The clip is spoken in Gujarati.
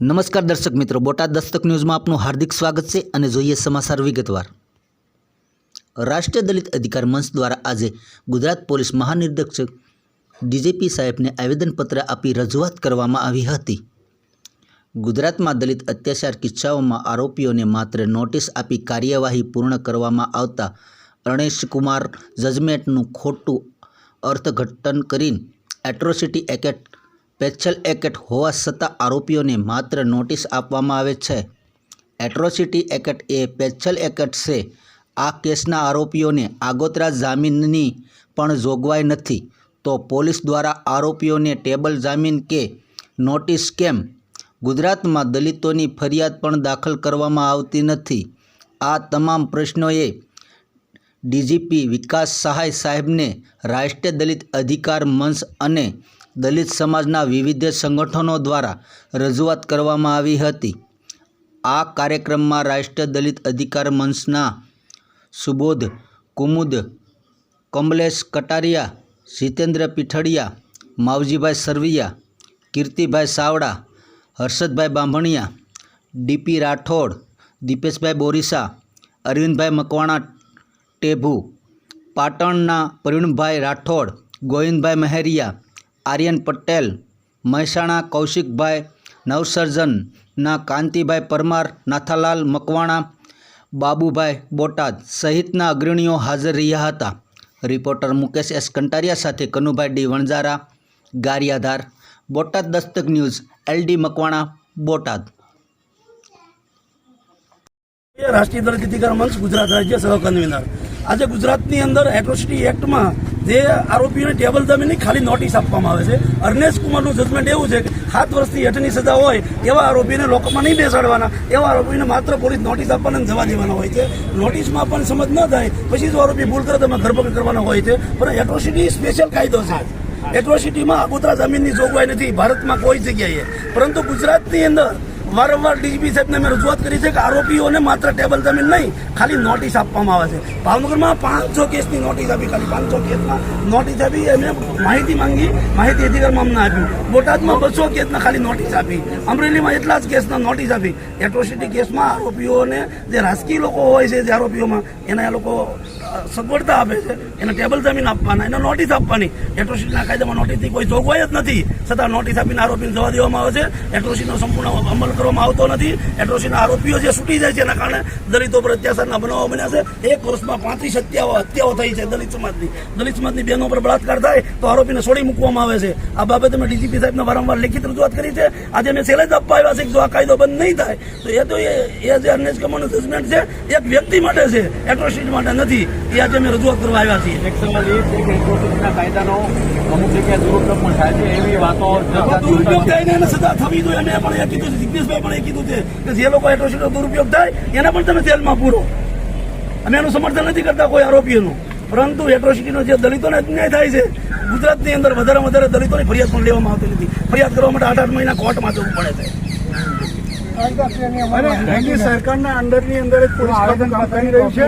નમસ્કાર દર્શક મિત્રો, બોટાદ દસ્તક ન્યૂઝમાં આપનું હાર્દિક સ્વાગત છે અને જોઈએ સમાચાર વિગતવાર। રાષ્ટ્રીય દલિત અધિકાર મંચ દ્વારા આજે ગુજરાત પોલીસ મહાનિરીક્ષક ડીજીપી સાહેબને આવેદનપત્ર આપી રજૂઆત કરવામાં આવી હતી। ગુજરાતમાં દલિત અત્યાચાર કિસ્સાઓમાં આરોપીઓને માત્ર નોટિસ આપી કાર્યવાહી પૂર્ણ કરવામાં આવતા અણેશકુમાર જજમેન્ટનું ખોટું અર્થઘટન કરીને એટ્રોસિટી એક્ટ પેન્શલ એક્ટ હોવા છતાં આરોપીઓને માત્ર નોટિસ આપવામાં આવે છે। એટ્રોસિટી એક્ટ એ પેન્શલ એક્ટ છે। આ કેસના આરોપીઓને આગોતરા જામીનની પણ જોગવાઈ નથી, તો પોલીસ દ્વારા આરોપીઓને ટેબલ જામીન કે નોટિસ કેમ? ગુજરાતમાં દલિતોની ફરિયાદ પણ દાખલ કરવામાં આવતી નથી। આ તમામ પ્રશ્નોએ ડીજીપી વિકાસ સહાય સાહેબને રાષ્ટ્રીય દલિત અધિકાર મંચ અને દલિત સમાજના વિવિધ સંગઠનો દ્વારા રજૂઆત કરવામાં આવી હતી। આ કાર્યક્રમમાં રાષ્ટ્રીય દલિત અધિકાર મંચના સુબોધ કુમુદ, કમલેશ કટારિયા, જીતેન્દ્ર પીઠડિયા, માવજીભાઈ સરવૈયા, કીર્તિભાઈ સાવડા, હર્ષદભાઈ બાંભણિયા, ડીપી રાઠોડ, દીપેશભાઈ બોરીસા, અરવિંદભાઈ મકવાણા ટેભુ, પાટણના પ્રવીણભાઈ રાઠોડ, ગોવિંદભાઈ મહેરિયા, આર્યન પટેલ, મહેસાણા કૌશિકભાઈ, નવસર્જનના કાંતિભાઈ પરમાર, નાથાલાલ મકવાણા, બાબુભાઈ બોટાદ સહિતના અગ્રણીઓ હાજર રહ્યા હતા। રિપોર્ટર મુકેશ એસ કંટારિયા સાથે Kanubhai D Vanzara, Gariyadhar. Botad Dastak news, LD Makwana, Botad. Rashtriya Dalit અધિકાર મંચ ગુજરાત રાજ્ય સહ કન્વીનર। આજે ગુજરાતની અંદર એટ્રોસિટી એક્ટમાં જે આરોપીઓને ટેબલ જામીન ખાલી નોટિસ આપવામાં આવે છે। અર્નેશ કુમારનું જજમેન્ટ એવું છે કે 7 વર્ષથી હેઠળની સજા હોય એવા આરોપીને લોકમાં નહીં બેસાડવાના, એવા આરોપીને માત્ર પોલીસ નોટિસ આપવાને જવા દેવાના હોય છે। નોટિસમાં પણ સમજ ન થાય પછી જો આરોપી ભૂલ કરે તો એમાં ધરપકડ કરવાનો હોય છે। પણ એટ્રોસિટી સ્પેશિયલ કાયદો છે। એટ્રોસિટીમાં આગોતરા જામીનની જોગવાઈ નથી ભારતમાં કોઈ જગ્યાએ, પરંતુ ગુજરાતની અંદર વારંવાર ડીજીપી સાહેબને અમે રજૂઆત કરી છે કે આરોપીઓને માત્ર ટેબલ જામીન નહીં ખાલી નોટિસ આપવામાં આવે છે। ભાવનગરમાં 500 કેસની નોટિસ આપી, ખાલી 500 કેસમાં નોટિસ આપી, એમને માહિતી માંગી, માહિતી અધિકારમાં અમને આપ્યું। બોટાદમાં 200 કેસના ખાલી નોટિસ આપી, અમરેલીમાં એટલા જ કેસના નોટિસ આપી। એટ્રોસિટી કેસમાં આરોપીઓને જે રાજકીય લોકો હોય છે, જે આરોપીઓમાં એના લોકો સગવડતા આપે છે, એને ટેબલ જામીન આપવાના, એને નોટિસ આપવાની। એટ્રોસિટીના કાયદામાં નોટિસની કોઈ જોગવાઈ જ નથી, છતાં નોટિસ આપીને આરોપીને જવા દેવામાં આવે છે। એટ્રોસિટીનો સંપૂર્ણ અમલ કરવામાં આવતો નથી। એટ્રોસિટીના આરોપીઓ જે છૂટી જાય છે એના કારણે દલિતો પર અત્યાચારના બનાવો બન્યા છે। 1 વર્ષમાં 35 હત્યાઓ થઈ છે દલિત સમાજની બહેનો પર બળાત્કાર થાય તો આરોપીને છોડી મૂકવામાં આવે છે। આ બાબતે અમે ડીજીપી સાહેબને વારંવાર લેખિત રજૂઆત કરી છે। આજે અમે ચેલેન્જ આપવા આવ્યા છે કે જો આ કાયદો બંધ નહીં થાય તો એ જે અર્નેશ કુમારનું જજમેન્ટ છે એક વ્યક્તિ માટે છે, એટ્રોસિટી માટે નથી। એ આજે અમે રજૂઆત કરવા આવ્યા છીએ। એક સવાલ એ છે કે એટ્રોસિટીના કાયદાનો અમુક જગ્યાએ દુરુપયોગ પણ થાય છે, એવી વાતો દુરુપયોગ થાય ને એને સજા થવી જોઈએ। અમે પણ એ કીધું છે, જિગ્નેશભાઈ પણ એ કીધું છે કે જે લોકો એટ્રોસિટીનો દુરુપયોગ થાય એને પણ તમે જેલમાં પૂરો। અમે એનું સમર્થન નથી કરતા કોઈ આરોપીઓનું, પરંતુ એટ્રોસિટીનો જે દલિતોને અન્યાય થાય છે ગુજરાતની અંદર વધારે દલિતોની ફરિયાદ પણ લેવામાં આવતી નથી। ફરિયાદ કરવા માટે 8-8 મહિના કોર્ટમાં જવું પડે છે। સરકારના અંડરની અંદર જ પોલીસ કામ કરી રહ્યું છે।